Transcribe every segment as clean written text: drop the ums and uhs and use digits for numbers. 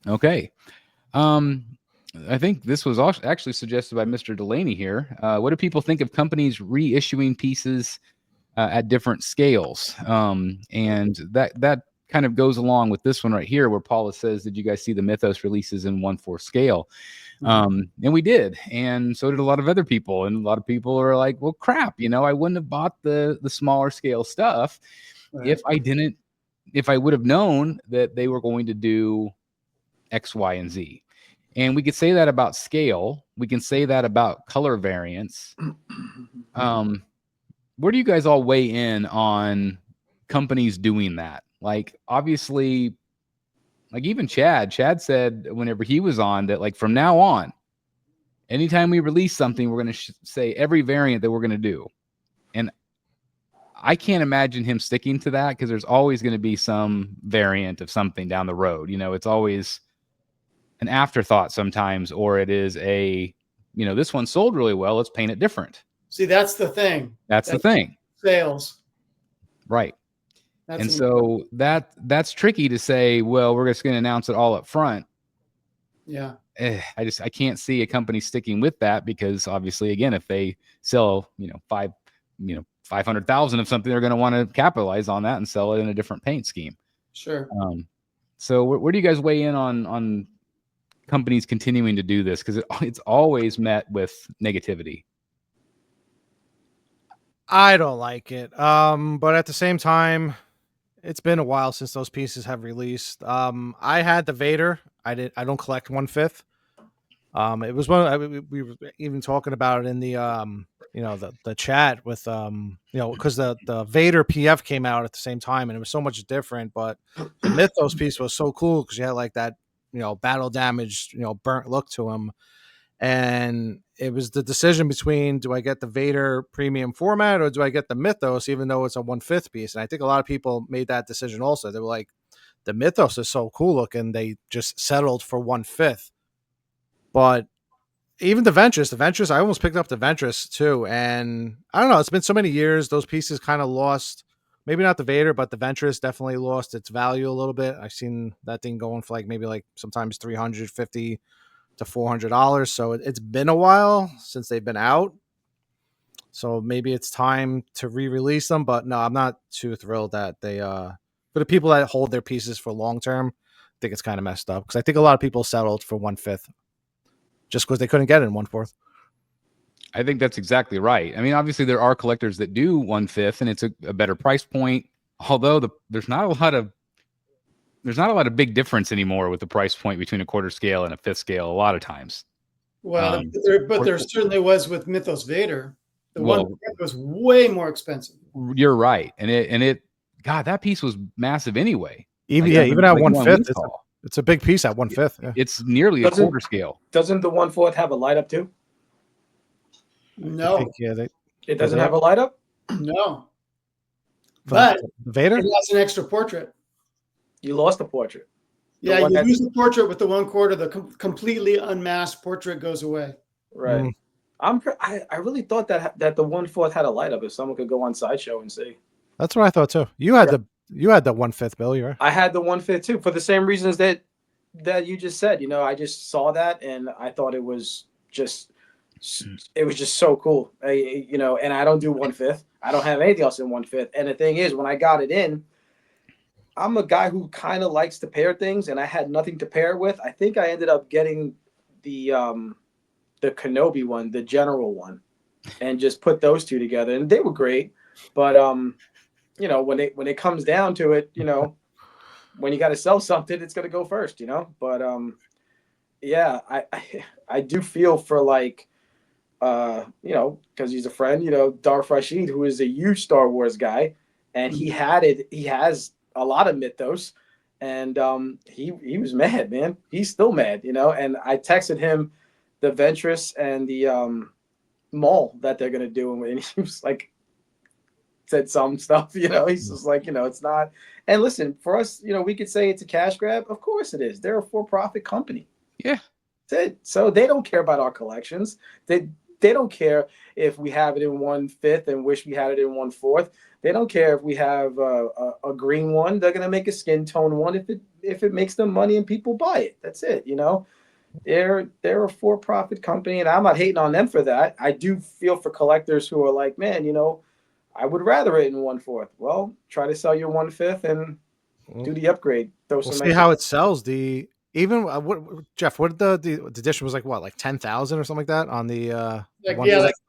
Okay. Um, I think this was actually suggested by Mr. Delaney here. What do people think of companies reissuing pieces at different scales? And that kind of goes along with this one right here, where Paula says, "Did you guys see the Mythos releases in 1/4 scale?" And we did, and so did a lot of other people. And a lot of people are like, "Well, crap, I wouldn't have bought the smaller scale stuff if I didn't, if I would have known that they were going to do X, Y, and Z." And we could say that about scale. We can say that about color variants. Where do you guys all weigh in on companies doing that? Like, obviously, like even Chad said whenever he was on that, like, from now on, anytime we release something, we're going to say every variant that we're going to do. And I can't imagine him sticking to that, because there's always going to be some variant of something down the road. It's always an afterthought sometimes, or it is this one sold really well, let's paint it different. See, that's the thing. That's the thing. Sales. Right. And so that's tricky to say, well, we're just going to announce it all up front. Yeah. I can't see a company sticking with that, because obviously, again, if they sell, 500,000 of something, they're going to want to capitalize on that and sell it in a different paint scheme. Sure. So where do you guys weigh in on companies continuing to do this? Because it's always met with negativity. I don't like it. But at the same time, it's been a while since those pieces have released. I had the Vader. I don't collect 1/5. It was we were even talking about it in the the chat with because the Vader PF came out at the same time, and it was so much different. But the Mythos piece was so cool because you had like that battle damaged burnt look to him. And it was the decision between, do I get the Vader premium format or do I get the Mythos, even though it's a 1/5 piece? And I think a lot of people made that decision also. They were like, the Mythos is so cool looking, they just settled for 1/5. But even the Ventress, I almost picked up the Ventress too. And I don't know, it's been so many years, those pieces kind of lost, maybe not the Vader, but the Ventress definitely lost its value a little bit. I've seen that thing going for maybe sometimes $350 to $400. So it's been a while since they've been out. So maybe it's time to re-release them. But no, I'm not too thrilled that they for the people that hold their pieces for long term, I think it's kind of messed up, because I think a lot of people settled for 1/5 just because they couldn't get it in 1/4. I think that's exactly right. I mean, obviously there are collectors that do 1/5, and it's a better price point. Although there's not a lot of big difference anymore with the price point between a 1/4 scale and a 1/5 scale. A lot of times. Well, there certainly was with Mythos Vader. The one was way more expensive. You're right, and it God, that piece was massive anyway. Even at 1/5, it's a big piece at 1/5. Yeah. It's nearly a 1/4 scale. Doesn't the 1/4 have a light up too? No. It doesn't have a light up? No. But Vader? It has an extra portrait. You lost the portrait. Yeah, you lose the portrait with the 1/4. The completely unmasked portrait goes away. Right. I really thought that the 1/4 had a light up. If someone could go on Sideshow and see. That's what I thought too. You had the 1/5, Bill. You're right. I had the 1/5 too, for the same reasons that you just said. I just saw that and I thought it was just so cool. And I don't do 1/5. I don't have anything else in 1/5. And the thing is, when I got it in, I'm a guy who kind of likes to pair things, and I had nothing to pair with. I think I ended up getting the Kenobi one, the General one, and just put those two together, and they were great. But when it comes down to it, when you got to sell something, it's gonna go first, But yeah, I do feel for because he's a friend, Darth Rashid, who is a huge Star Wars guy, and he has a lot of Mythos, and he was mad, man. He's still mad, and I texted him the Ventress and the Maul that they're gonna do, and he was like, said some stuff, he's just like, it's not. And listen, for us, we could say it's a cash grab. Of course it is. They're a for-profit company. Yeah. So they don't care about our collections. they don't care if we have it in 1/5 and wish we had it in 1/4. They don't care if we have a green one. They're gonna make a skin tone one if it makes them money and people buy it. That's it. They're a for-profit company, and I'm not hating on them for that. I do feel for collectors who are like, man, I would rather it in 1/4. Well, try to sell your 1/5 and do the upgrade. We'll see how it sells. Jeff? What the edition was like? What, like 10,000 or something like that on the like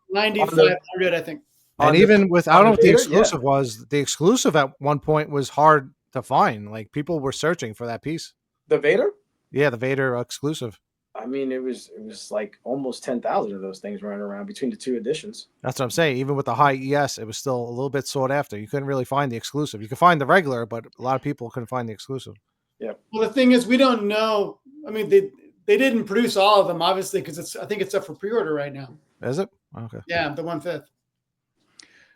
9,500, I think. And even with, I don't know what the exclusive was. The exclusive at one point was hard to find. Like people were searching for that piece. The Vader? Yeah, the Vader exclusive. I mean, it was like almost 10,000 of those things running around between the two editions. That's what I'm saying. Even with the high ES, it was still a little bit sought after. You couldn't really find the exclusive. You could find the regular, but a lot of people couldn't find the exclusive. Yeah. Well, the thing is, we don't know. I mean, they didn't produce all of them, obviously, because I think it's up for pre-order right now. Is it? Okay. Yeah, the 1/5.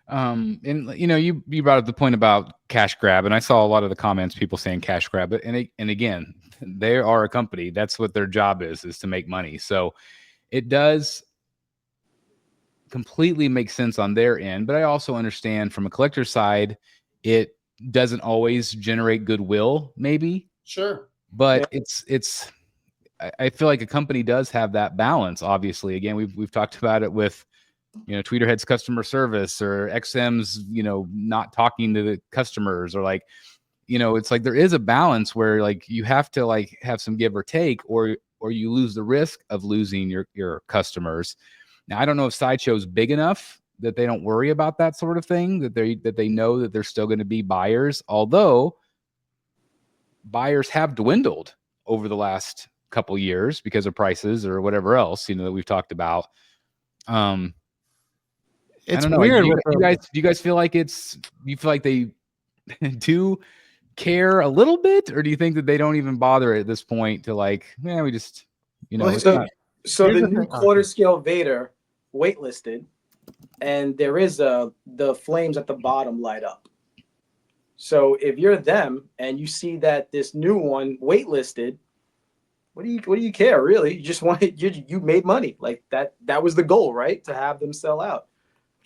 And you brought up the point about cash grab, and I saw a lot of the comments, people saying cash grab it, and again, they are a company. That's what their job is to make money. So it does completely make sense on their end, but I also understand from a collector's side, it doesn't always generate goodwill, maybe. Sure. But it's I feel like a company does have that balance. Obviously, again, we've talked about it with Tweeterhead's customer service, or XM's not talking to the customers, or like it's like there is a balance where like you have to like have some give or take, or you lose the risk of losing your customers. Now, I don't know if Sideshow's big enough that they don't worry about that sort of thing, that they know that they're still going to be buyers, although buyers have dwindled over the last couple years because of prices or whatever else that we've talked about. It's weird. Do you guys feel like they do care a little bit, or do you think that they don't even bother at this point to like, we just so the new quarter scale Vader waitlisted, and there is the flames at the bottom light up. So if you're them and you see that this new one waitlisted, what do you care, really? You just want you made money. Like that was the goal, right? To have them sell out.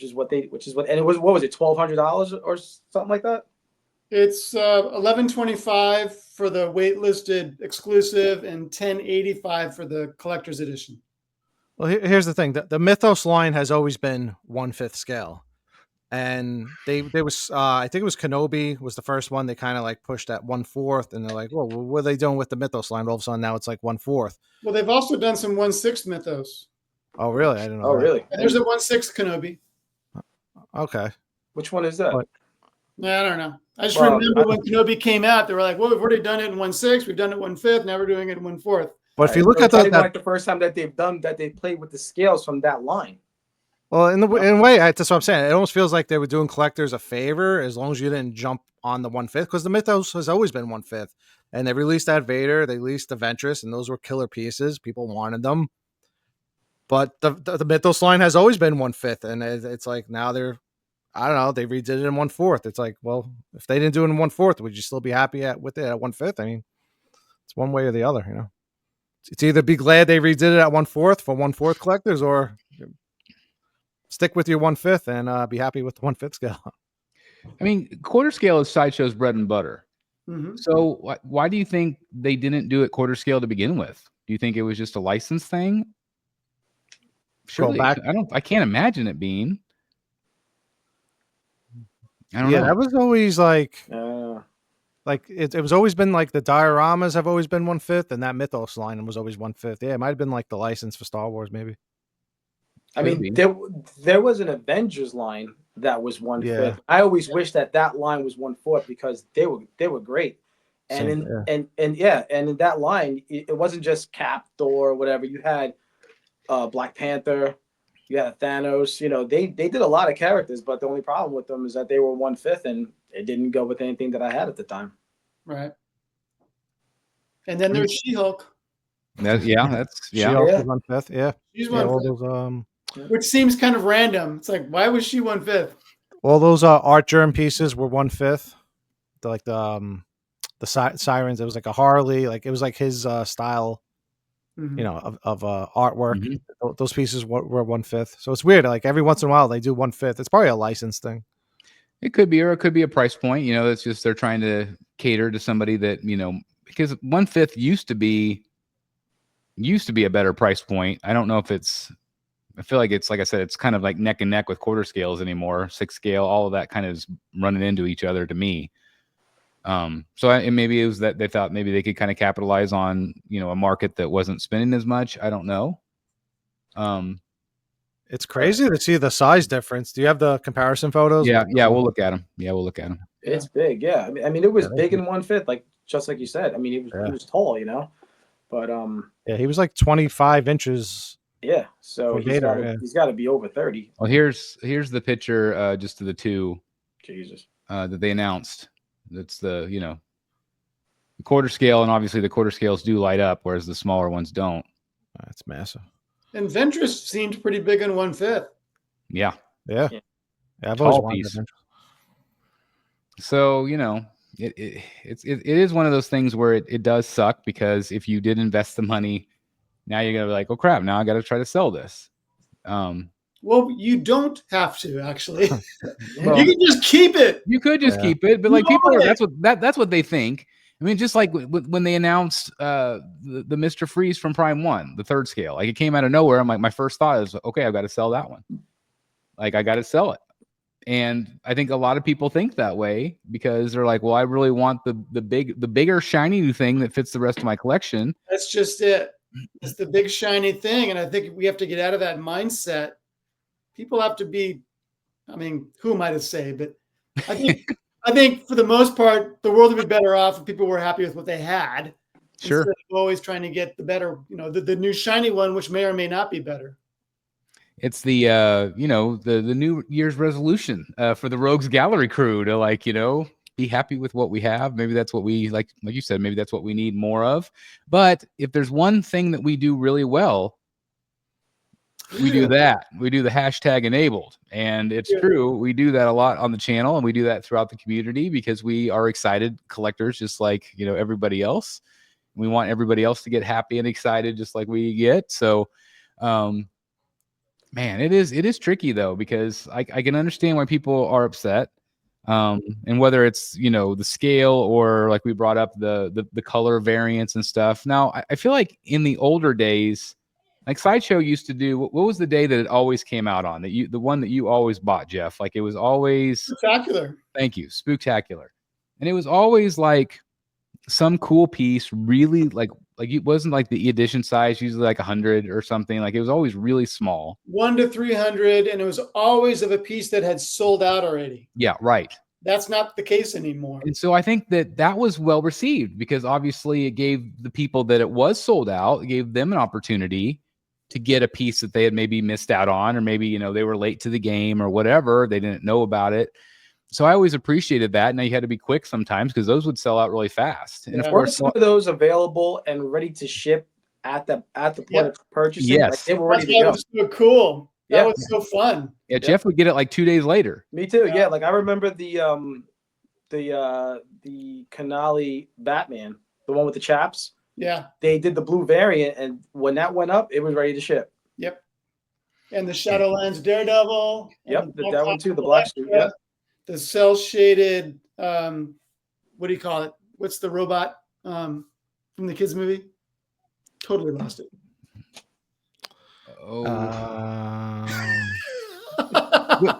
And it was, what was it, $1,200 or something like that? It's $1,125 for the waitlisted exclusive and $1,085 for the collector's edition. Well, here's the thing: the Mythos line has always been 1/5 scale, and they was I think it was Kenobi was the first one they kind of like pushed at 1/4, and they're like, well, what are they doing with the Mythos line? All of a sudden now it's like 1/4. Well, they've also done some 1/6 Mythos. Oh, really? I didn't know. Oh, really? And there's a 1/6 Kenobi. Okay. Which one is that? Yeah, I don't know. I just remember when Kenobi came out, they were like, well, we've already done it in 1/6. We've done it 1/5. Now we're doing it in 1/4. But if you look at like the first time that they played with the scales from that line. Well, in a way, that's what I'm saying. It almost feels like they were doing collectors a favor as long as you didn't jump on the 1/5, because the Mythos has always been 1/5, and they released that Vader, they released the Ventress, and those were killer pieces. People wanted them, but the Mythos line has always been 1/5, and it's like now they redid it in 1/4. It's like, well, if they didn't do it in 1/4, would you still be happy with it at 1/5? I mean, it's one way or the other, It's either be glad they redid it at 1/4 for 1/4 collectors, or stick with your 1/5 and be happy with the 1/5 scale. I mean, quarter scale is Sideshow's bread and butter. Mm-hmm. So why do you think they didn't do it quarter scale to begin with? Do you think it was just a license thing? Surely, I can't imagine it being. I don't know. That was always like it was always been like the dioramas have always been 1/5, and that Mythos line was always 1/5. Yeah, it might have been like the license for Star Wars, maybe. I mean, there was an Avengers line that was 1/5. Yeah. I always wish that line was 1/4 because they were great. And in that line, it wasn't just Cap, Thor, whatever. You had Black Panther, you had Thanos. They did a lot of characters, but the only problem with them is that they were 1/5, and it didn't go with anything that I had at the time. Right. And then there's She-Hulk. That's She-Hulk was 1/5. Yeah, she's 1/5. Which seems kind of random. It's like, why was she 1/5? All those art germ pieces were 1/5. Like the sirens, it was like a Harley, like it was like his style Mhm. you know, of artwork. Mhm. Those pieces were 1/5. So it's weird. Like every once in a while they do 1/5. It's probably a license thing. It could be, or it could be a price point. It's just they're trying to cater to somebody that because 1/5 used to be a better price point. I don't know if it's. I feel like it's like I said, it's kind of like neck and neck with quarter scales anymore. 6 scale, all of that kind of is running into each other to me. And maybe it was that they thought maybe they could kind of capitalize on a market that wasn't spending as much. I don't know. It's crazy to see the size difference. Do you have the comparison photos? Yeah, we'll look at them. Yeah, we'll look at them. It's big. Yeah. I mean, it was Yeah, big in 1/5, like just like you said. I mean, he was tall, but Yeah, he was like 25 inches. yeah. So For Vader, he's got to be over 30. Well, here's the picture just of the two Jesus. that they announced. That's the the quarter scale, and obviously the quarter scales do light up, whereas the smaller ones don't. That's massive. And Ventress seemed pretty big in 1/5. Yeah. Yeah. Yeah. I've Tall always wanted piece. that. So it is one of those things where it does suck, because if you did invest the money, now you're gonna be like, oh crap, now I got to try to sell this. Well, you don't have to actually. Well, You can just keep it. you could just keep it, but like people are that's what they think. I mean, just like when they announced the Mr. Freeze from Prime 1, the 3rd scale, like it came out of nowhere. I'm like, my first thought is, okay, I've got to sell that one. Like I got to sell it. And I think a lot of people think that way because they're like, well, I really want the bigger shiny new thing that fits the rest of my collection. That's just it. It's the big shiny thing. And I think we have to get out of that mindset. People have to be, I mean, who am I to say? But I think for the most part, the world would be better off if people were happy with what they had. Sure. Instead of always trying to get the better, the new shiny one, which may or may not be better. It's the the New Year's resolution for the Rogues Gallery crew to be happy with what we have. Maybe that's what we like you said, maybe that's what we need more of. But if there's one thing that we do really well, we do that. We do the hashtag enabled. And it's true. We do that a lot on the channel, and we do that throughout the community because we are excited collectors just like, everybody else. We want everybody else to get happy and excited just like we get. So, man, it is tricky though, because I can understand why people are upset. And whether it's, the scale or like we brought up the color variants and stuff. Now, I feel like in the older days, like Sideshow used to do, what was the day that it always came out on? The one that you always bought, Jeff? Like it was always Spectacular. Thank you, Spooktacular, and it was always like some cool piece, really like it wasn't like the edition size, usually like 100 or something. Like it was always really small, 1 to 300, and it was always of a piece that had sold out already. Yeah, right. That's not the case anymore. And so I think that was well received because obviously it gave the people that it was sold out, it gave them an opportunity to get a piece that they had maybe missed out on, or maybe, they were late to the game or whatever. They didn't know about it. So I always appreciated that. Now you had to be quick sometimes because those would sell out really fast. And of course, some of those available and ready to ship at the point of purchasing. Yes. Like they were ready to go. That was so cool. That was so fun. Yeah, Jeff would get it like 2 days later. Me too. Yeah, like I remember the Canali Batman, the one with the chaps. Yeah. They did the blue variant, and when that went up, it was ready to ship. Yep. And the Shadowlands Daredevil. Yep, that one too, the black suit. Yep. The cell shaded, what do you call it? What's the robot from the kids movie? Totally lost it.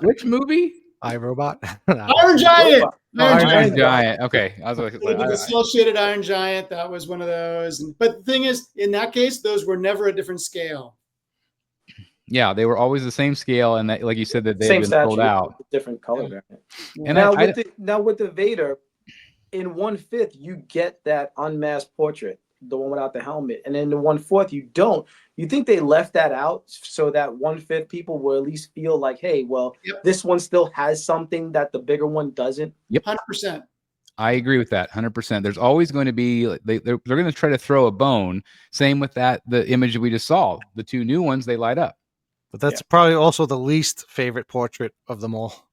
Which movie? iRobot. Iron Giant. Iron Giant. Okay, I was like, the cell shaded Iron Giant. That was one of those. But the thing is, in that case, those were never a different scale. Yeah, they were always the same scale, and that, like you said, that they had been sold out. Different color variant. And now with the Vader, in 1/5, you get that unmasked portrait, the one without the helmet, and in the 1/4, you don't. You think they left that out so that 1/5 people will at least feel like, hey, well, this one still has something that the bigger one doesn't? Yep, 100%. I agree with that 100%. There's always going to be they're going to try to throw a bone. Same with the image that we just saw. The two new ones, they light up. But that's probably also the least favorite portrait of them all.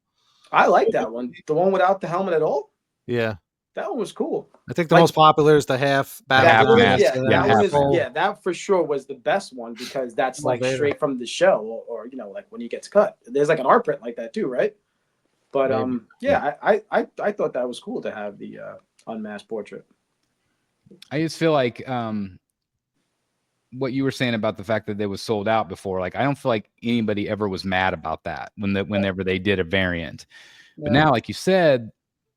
I like that one. The one without the helmet at all? Yeah. That one was cool. I think the most popular is the half battle. half That one, mask. yeah, Yeah, that half one is, mask. yeah, that for sure was the best one because that's Full like Vader. straight from the show, or you know, like when he gets cut. There's like an art print like that too, right? But Maybe. yeah, I thought that was cool to have the unmasked portrait. I just feel like what you were saying about the fact that they was sold out before, like I don't feel like anybody ever was mad about that whenever they did a variant. But now, like you said,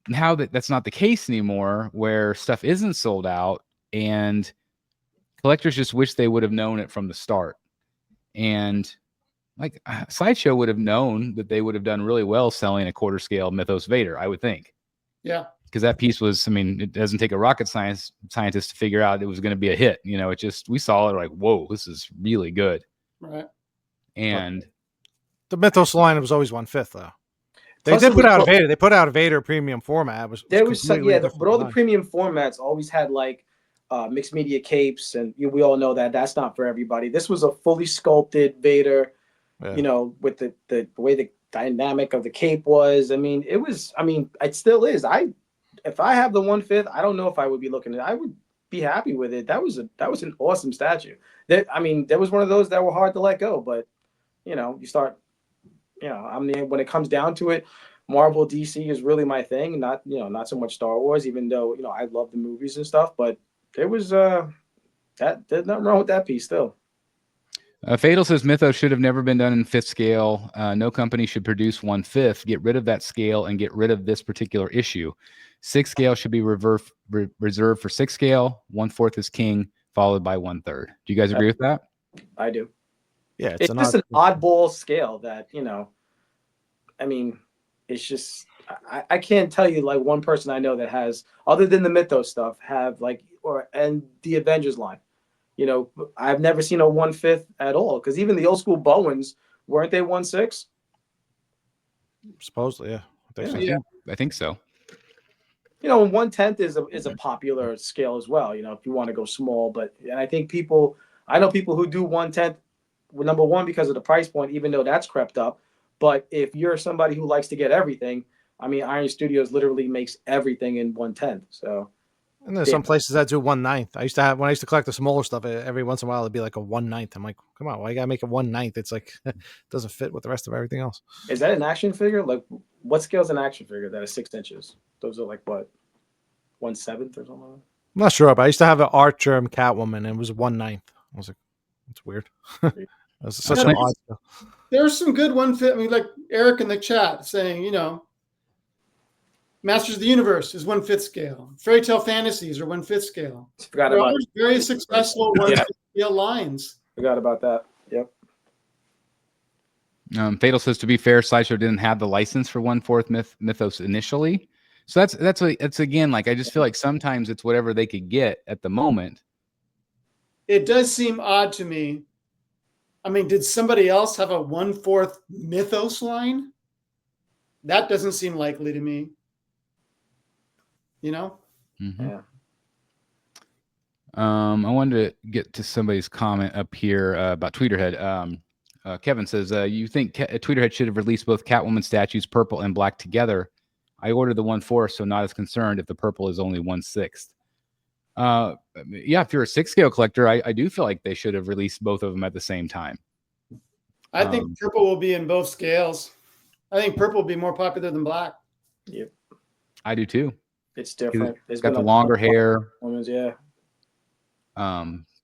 now that's not the case anymore, where stuff isn't sold out and collectors just wish they would have known it from the start. And like Sideshow would have known that they would have done really well selling a quarter scale Mythos Vader, I would think. Yeah. Because that piece was, I mean, it doesn't take a rocket scientist to figure out it was going to be a hit. You know, it just, we saw it like, whoa, this is really good. Right. And the Mythos line was always 1/5 though. They Plus did it put was out a both- Vader. They put out a Vader premium format. There was some, completely yeah, different but all the line. premium formats always had like mixed media capes, and we all know that that's not for everybody. This was a fully sculpted Vader, Yeah. you know, with the way the dynamic of the cape was. I mean, it was. I mean, it still is. If I have the 1/5, I don't know if I would be looking at it. I would be happy with it. That was an awesome statue. I mean, there was one of those that were hard to let go, but you know, you start, you know, I mean, when it comes down to it, Marvel DC is really my thing, not so much Star Wars, even though, you know, I love the movies and stuff, but there was there's nothing wrong with that piece still. Fatal says Mythos should have never been done in 5th scale. No company should produce 1/5. Get rid of that scale and get rid of this particular issue. 6th scale should be reserved for 6th scale. 1/4 is king, followed by 1/3. Do you guys agree with that? I do. Yeah, It's just an oddball scale that, you know, I mean, it's just, I can't tell you like one person I know that has, other than the Mythos stuff, have like, and the Avengers line. You know, I've never seen a 1/5 at all, because even the old school Bowens, weren't they 1/6? Supposedly, yeah. I think so. You know, 1/10 is a popular scale as well. You know, if you want to go small, but I think I know people who do 1/10. Number one, because of the price point, even though that's crept up. But if you're somebody who likes to get everything, I mean, Iron Studios literally makes everything in 1/10. So. And there's some places that do 1/9. When I used to collect the smaller stuff, every once in a while it'd be like a 1/9. I'm like, come on, why you gotta make it 1/9? It's like it doesn't fit with the rest of everything else. Is that an action figure? Like, what scale is an action figure that is 6 inches? Those are like what, 1/7 or something? I'm not sure, but I used to have an Archer Catwoman, and it was 1/9. I was like, it's weird. That's such an odd scale. There's some good 1/5. I mean, like Eric in the chat saying, you know, Masters of the Universe is 1/5 scale. Fairy Tale Fantasies are 1/5 scale. Forgot There about are very successful 1/5 scale lines. Forgot about that. Yep. Fatal says, to be fair, Sideshow didn't have the license for 1/4 Mythos initially. So that's again, like, I just feel like sometimes it's whatever they could get at the moment. It does seem odd to me. I mean, did somebody else have a 1/4 Mythos line? That doesn't seem likely to me. You know? Mm-hmm. Yeah. I wanted to get to somebody's comment up here about Tweeterhead. Kevin says, you think Tweeterhead should have released both Catwoman statues, purple and black, together? I ordered the 1/4, so not as concerned if the purple is only 1/6. Yeah, if you're a 6 scale collector, I do feel like they should have released both of them at the same time. I think purple will be in both scales. I think purple will be more popular than black. Yep. I do too. It's different. It's got the longer hair. Yeah.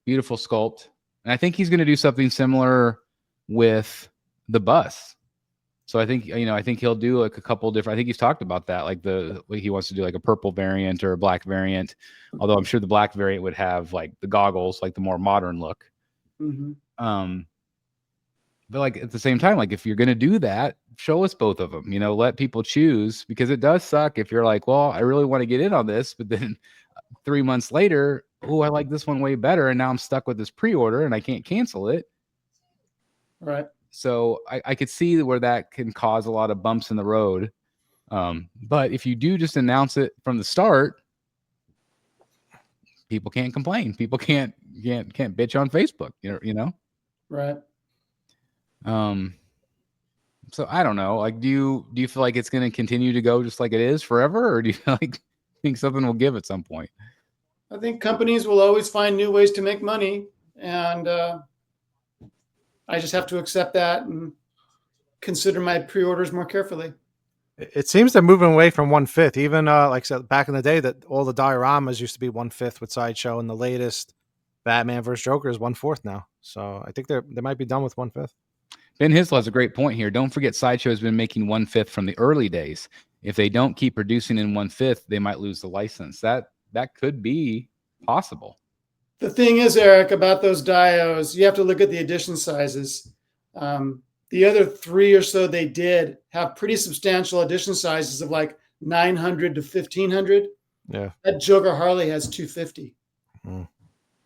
Beautiful sculpt. And I think he's going to do something similar with the bus. So I think, you know, I think he'll do like a couple different, I think he's talked about that, like he wants to do like a purple variant or a black variant. Although I'm sure the black variant would have like the goggles, like the more modern look. Mm-hmm. But like at the same time, like if you're going to do that, show us both of them, you know, let people choose, because it does suck if you're like, well, I really want to get in on this, but then 3 months later, oh, I like this one way better. And now I'm stuck with this pre-order and I can't cancel it. Right. So I could see where that can cause a lot of bumps in the road. But if you do just announce it from the start, people can't complain. People can't bitch on Facebook, you know? Right. So I don't know. Like, do you feel like it's going to continue to go just like it is forever, or do you feel like think something will give at some point. I think companies will always find new ways to make money, and I just have to accept that and consider my pre-orders more carefully. It seems they're moving away from 1/5. Even like I said back in the day, that all the dioramas used to be 1/5 with Sideshow, and the latest Batman vs Joker is 1/4 now. So I think they might be done with 1/5. Ben Hisle has a great point here. Don't forget, Sideshow has been making 1/5 from the early days. If they don't keep producing in 1/5, they might lose the license. That could be possible. The thing is, Eric, about those dios, you have to look at the edition sizes. The other 3 or so they did have pretty substantial edition sizes of like 900 to 1500. Yeah. That Joker Harley has 250. Mm.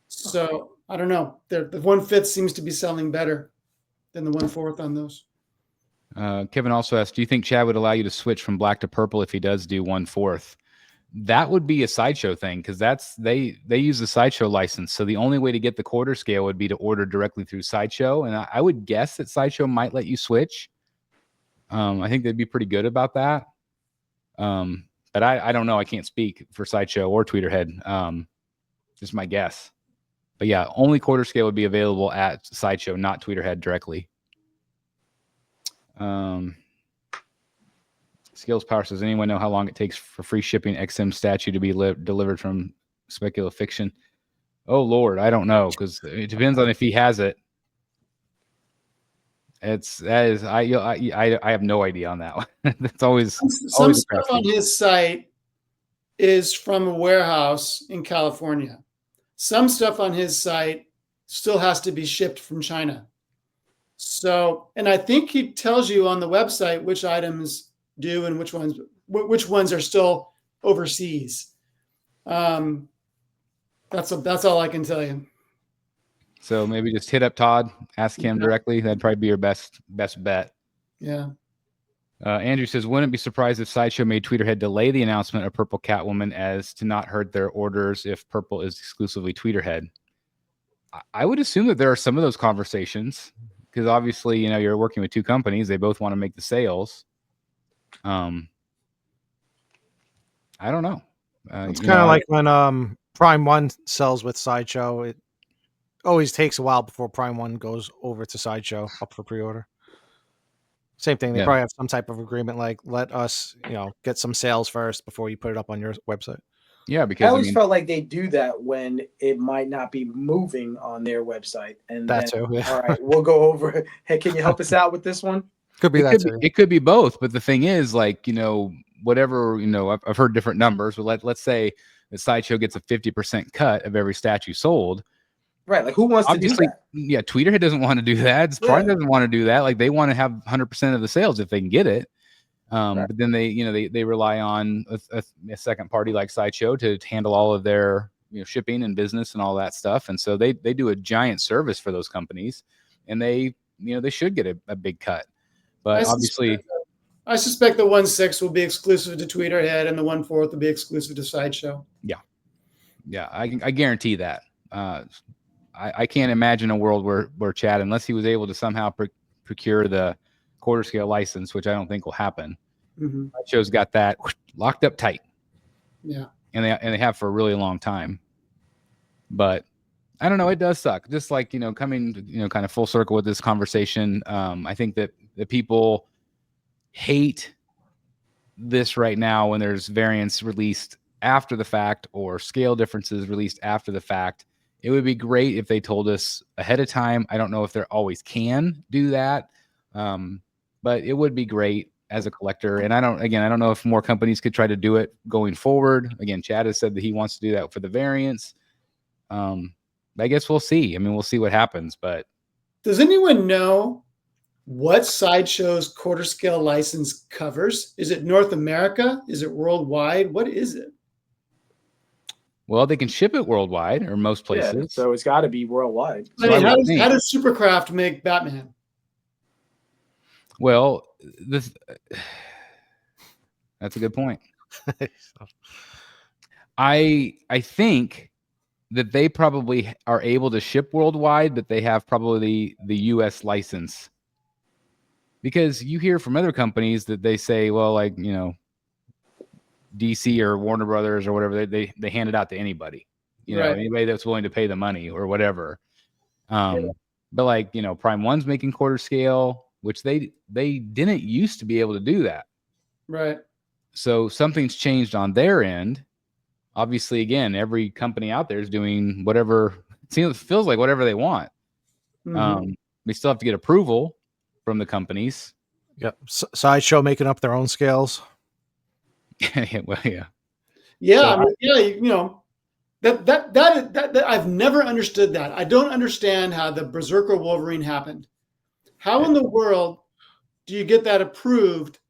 So I don't know. The 1/5 seems to be selling better than the 1/4 on those. Kevin also asked, do you think Chad would allow you to switch from black to purple if he does do 1/4? That would be a Sideshow thing, because they use the Sideshow license. So the only way to get the quarter scale would be to order directly through Sideshow. And I would guess that Sideshow might let you switch. I think they'd be pretty good about that. But I don't know. I can't speak for Sideshow or Tweeterhead. Just my guess. But yeah, only quarter scale would be available at Sideshow, not Tweeterhead directly. Skills Power says, anyone know how long it takes for free shipping XM statue to be delivered from Speculative Fiction? Oh Lord, I don't know, because it depends on if he has it. I have no idea on that one. That's always some stuff on his site is from a warehouse in California. Some stuff on his site still has to be shipped from China. So, and I think he tells you on the website which items do and which ones are still overseas. That's all I can tell you. So maybe just hit up Todd, ask him directly. That'd probably be your best bet. Yeah. Andrew says, wouldn't be surprised if Sideshow made Tweeterhead delay the announcement of Purple Catwoman as to not hurt their orders if Purple is exclusively Tweeterhead. I would assume that there are some of those conversations, because obviously, you're working with two companies. They both want to make the sales. I don't know. It's kind of like when Prime 1 sells with Sideshow. It always takes a while before Prime 1 goes over to Sideshow up for pre-order. Same thing. They probably have some type of agreement, like let us, get some sales first before you put it up on your website. Yeah, because I always felt like they do that when it might not be moving on their website. And that too. Yeah. All right, we'll go over. Hey, can you help us out with this one? Could be that too. It could be both, but the thing is, whatever, I've heard different numbers, but let's say the Sideshow gets a 50% cut of every statue sold. Right, like who wants to do that? Yeah, Tweeterhead doesn't want to do that. Bryan doesn't want to do that. Like, they want to have 100% of the sales if they can get it. But then they rely on a second party like Sideshow to handle all of their shipping and business and all that stuff. And so they do a giant service for those companies, and they should get a big cut. But I suspect the 1/6 will be exclusive to Tweeterhead, and the 1/4 will be exclusive to Sideshow. Yeah, I guarantee that. I can't imagine a world where Chad, unless he was able to somehow procure the quarter scale license, which I don't think will happen. Mm-hmm. Sideshow's got that locked up tight. Yeah, and they have for a really long time. But I don't know. It does suck. Just like coming kind of full circle with this conversation. I think that the people hate this right now when there's variants released after the fact or scale differences released after the fact. It would be great if they told us ahead of time. I don't know if they always can do that, but it would be great as a collector. And I don't know if more companies could try to do it going forward. Again, Chad has said that he wants to do that for the variants. I guess we'll see. I mean, we'll see what happens. But does anyone know what Sideshow's quarter scale license covers? Is it North America? Is it worldwide? What is it? Well, they can ship it worldwide or most places. Yeah, so it's got to be worldwide. I mean, how does Supercraft make Batman? Well, that's a good point. I think that they probably are able to ship worldwide, but they have probably the U.S. license. Because you hear from other companies that they say, well, DC or Warner Brothers or whatever, they hand it out to anybody, you know, Right. anybody that's willing to pay the money or whatever. But like, you know, Prime One's making quarter scale, which they didn't used to be able to do that. Right. So something's changed on their end. Obviously, again, every company out there is doing whatever feels like whatever they want. Mhm. We still have to get approval from the companies. Yep. Sideshow making up their own scales. Well, yeah. Yeah, So I mean, yeah, you know, that I've never understood that. I don't understand how the Berserker Wolverine happened. How in the world do you get that approved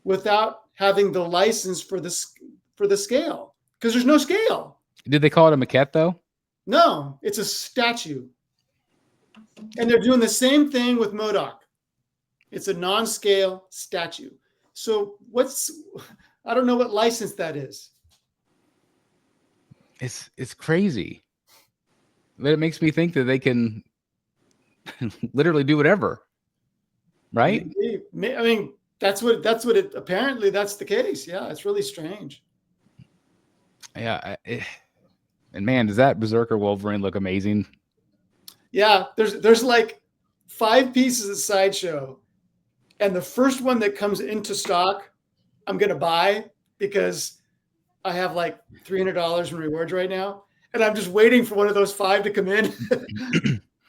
without having the license for the scale? Because there's no scale. Did they call it a maquette though? No, it's a statue. And they're doing the same thing with MODOK. It's a non-scale statue. So I don't know what license that is. It's crazy. But it makes me think that they can literally do whatever. Right? I mean, that's what it apparently that's the case. Yeah, it's really strange. Yeah. And man, does that Berserker Wolverine look amazing? Yeah, there's like 5 pieces of Sideshow, and the first one that comes into stock, I'm gonna buy because I have like $300 in rewards right now, and I'm just waiting for one of those 5 to come in,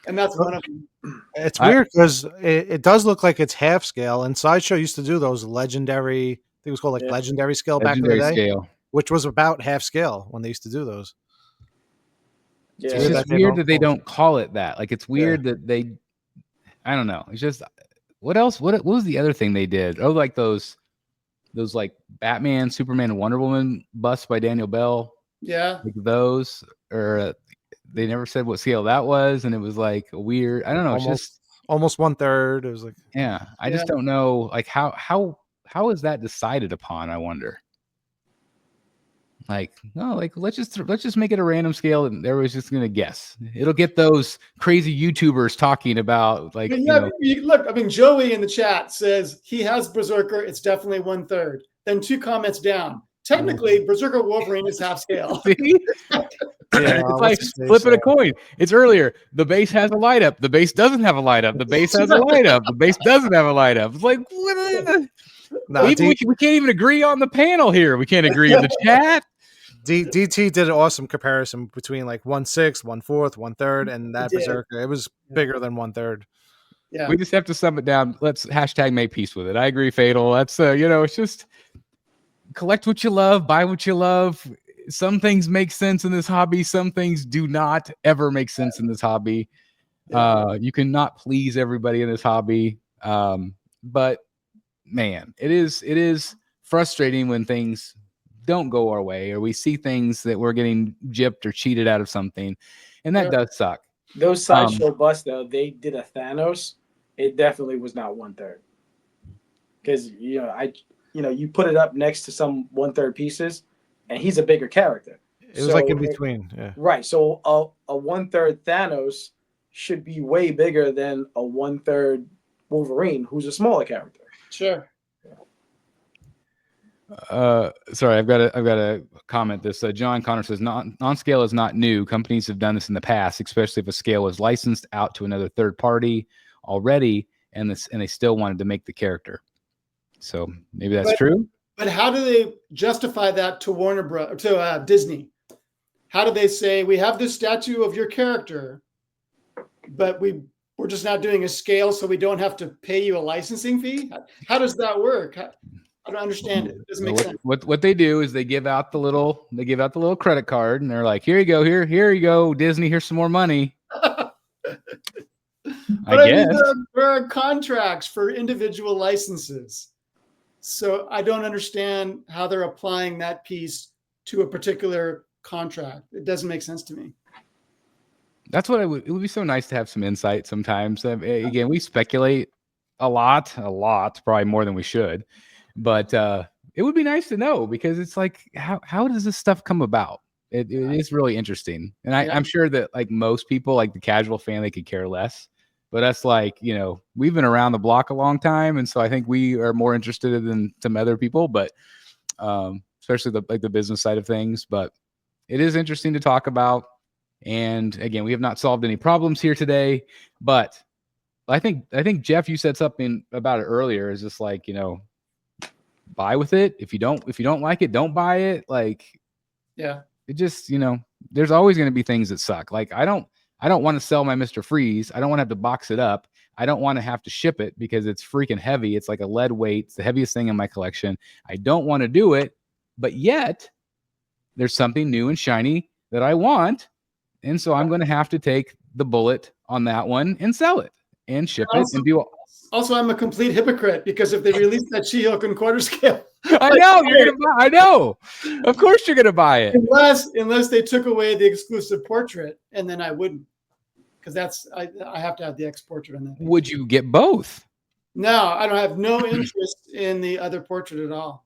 and that's one of them. it's weird because it does look like it's half scale, and Sideshow used to do those legendary. I think it was called like legendary scale Legendary back in the day, scale. which was about half scale when they used to do those. Yeah, It's just weird that they don't call it that. Like it's weird that they, I don't know. It's just, what else? What was the other thing they did? Oh, like those like Batman, Superman, and Wonder Woman busts by Daniel Bell. Yeah, Like those, or they never said what scale that was, and it was like a weird. I don't know. It's just almost 1/3. It was like, yeah. I just don't know. Like how is that decided upon? I wonder. Like, no, like let's just make it a random scale, and everybody's just gonna guess. It'll get those crazy YouTubers talking about like. Look, I mean, Joey in the chat says he has Berserker. It's definitely 1/3. Then 2 comments down. Technically, Berserker Wolverine is half scale. It's like flipping a coin. It's earlier. The base has a light up. The base doesn't have a light up. The base has a light up. The base doesn't have a light up. It's like what? No, we can't even agree on the panel here. We can't agree in the chat. DT did an awesome comparison between like 1/6, 1/4, 1/3, and that Berserker. It was bigger than 1/3. Yeah, we just have to sum it down. Let's hashtag make peace with it. I agree, Fatal. That's it's just collect what you love, buy what you love. Some things make sense in this hobby. Some things do not ever make sense in this hobby. You cannot please everybody in this hobby. But man, it is frustrating when things don't go our way, or we see things that we're getting gypped or cheated out of something, and that does suck. Those Sideshow busts, though, they did a Thanos. It definitely was not 1/3, because you put it up next to some 1/3 pieces, and he's a bigger character. It was like in between, yeah. Right. So a 1/3 Thanos should be way bigger than a 1/3 Wolverine, who's a smaller character. Sure. Sorry, I've got to comment this. John Connor says non-scale is not new. Companies have done this in the past, especially if a scale was licensed out to another third party already, and they still wanted to make the character. So maybe that's true. But how do they justify that to Disney? How do they say we have this statue of your character, but we're just not doing a scale, so we don't have to pay you a licensing fee? How does that work? I don't understand it. It doesn't make sense. What they do is they give out the little credit card, and they're like, here you go, here you go, Disney, here's some more money. I guess there are contracts for individual licenses, so I don't understand how they're applying that piece to a particular contract. It doesn't make sense to me. That's what it would be so nice to have some insight sometimes. Again, we speculate a lot, probably more than we should. But it would be nice to know, because it's like, how does this stuff come about? It is really interesting. And I'm sure that like most people, like the casual fan, they could care less. But us, like, we've been around the block a long time. And so I think we are more interested than some other people. But especially the business side of things. But it is interesting to talk about. And again, we have not solved any problems here today, but I think Jeff, you said something about it earlier. Is just like, buy with it. If you don't like it, don't buy it. Like, Yeah. it just, there's always going to be things that suck. Like, I don't want to sell my Mr. Freeze. I don't want to have to box it up. I don't want to have to ship it because it's freaking heavy. It's like a lead weight. It's the heaviest thing in my collection. I don't want to do it, but yet there's something new and shiny that I want. And so I'm going to have to take the bullet on that one and sell it and ship it and do all. Also, I'm a complete hypocrite because if they release that She-Hulk and quarter scale, I know you're gonna buy. I know, of course you're gonna buy it. Unless they took away the exclusive portrait, and then I wouldn't, because I have to have the X portrait on that. Would you get both? No, I don't have no interest in the other portrait at all.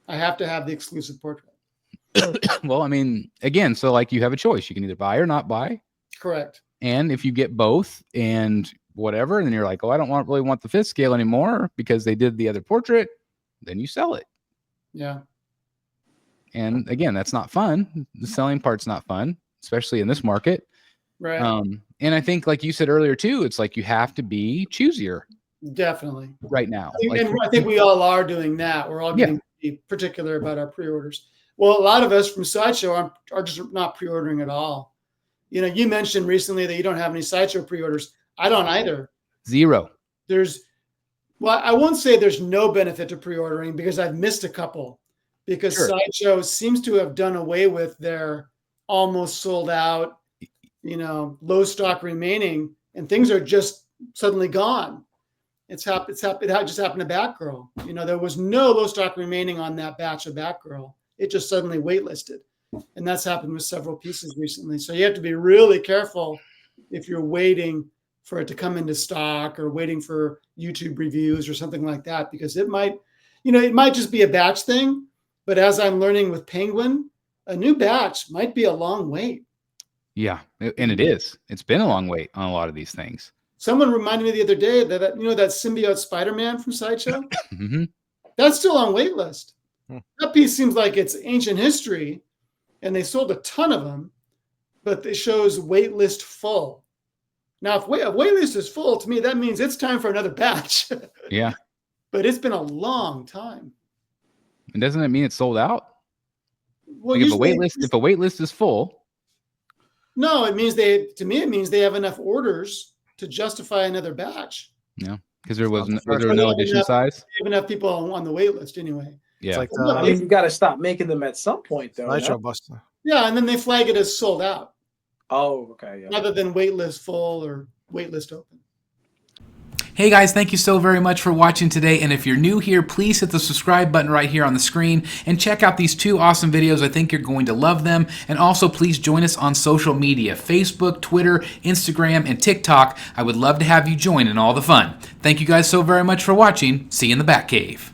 I have to have the exclusive portrait. Well, I mean, again, so like you have a choice. You can either buy or not buy. Correct. And if you get both and whatever, and then you're like, oh, I don't really want the 5th scale anymore because they did the other portrait, then you sell it. Yeah. And again, that's not fun. The selling part's not fun, especially in this market. Right. And I think, like you said earlier too, it's like you have to be choosier. Definitely. Right now. And I think we all are doing that. We're all getting particular about our pre-orders. Well, a lot of us from Sideshow are just not pre-ordering at all. You mentioned recently that you don't have any Sideshow pre-orders. I don't either. Zero. I won't say there's no benefit to pre-ordering because I've missed a couple because Sideshow seems to have done away with their almost sold out, low stock remaining, and things are just suddenly gone. It just happened to Batgirl. There was no low stock remaining on that batch of Batgirl. It just suddenly waitlisted. And that's happened with several pieces recently. So you have to be really careful if you're waiting for it to come into stock or waiting for YouTube reviews or something like that, because it might just be a batch thing. But as I'm learning with Penguin, a new batch might be a long wait. Yeah. And it is. It's been a long wait on a lot of these things. Someone reminded me the other day that that symbiote Spider-Man from Sideshow, Mm-hmm. that's still on wait list. That piece seems like it's ancient history, and they sold a ton of them, but it shows wait list full. Now, if wait list is full, to me, that means it's time for another batch. Yeah. But it's been a long time. And doesn't it mean it's sold out? Well, like if a wait list is full. No, it means it means they have enough orders to justify another batch. Yeah. Because was there no edition size? They have enough people on the wait list anyway. Yeah. It's like you got to stop making them at some point, though. Sideshow Buster. Yeah, and then they flag it as sold out. Oh, okay. Yeah. Rather than wait list full or wait list open. Hey guys, thank you so very much for watching today, and if you're new here, please hit the subscribe button right here on the screen and check out these 2 awesome videos. I think you're going to love them. And also please join us on social media, Facebook, Twitter, Instagram, and TikTok. I would love to have you join in all the fun. Thank you guys so very much for watching. See you in the Batcave.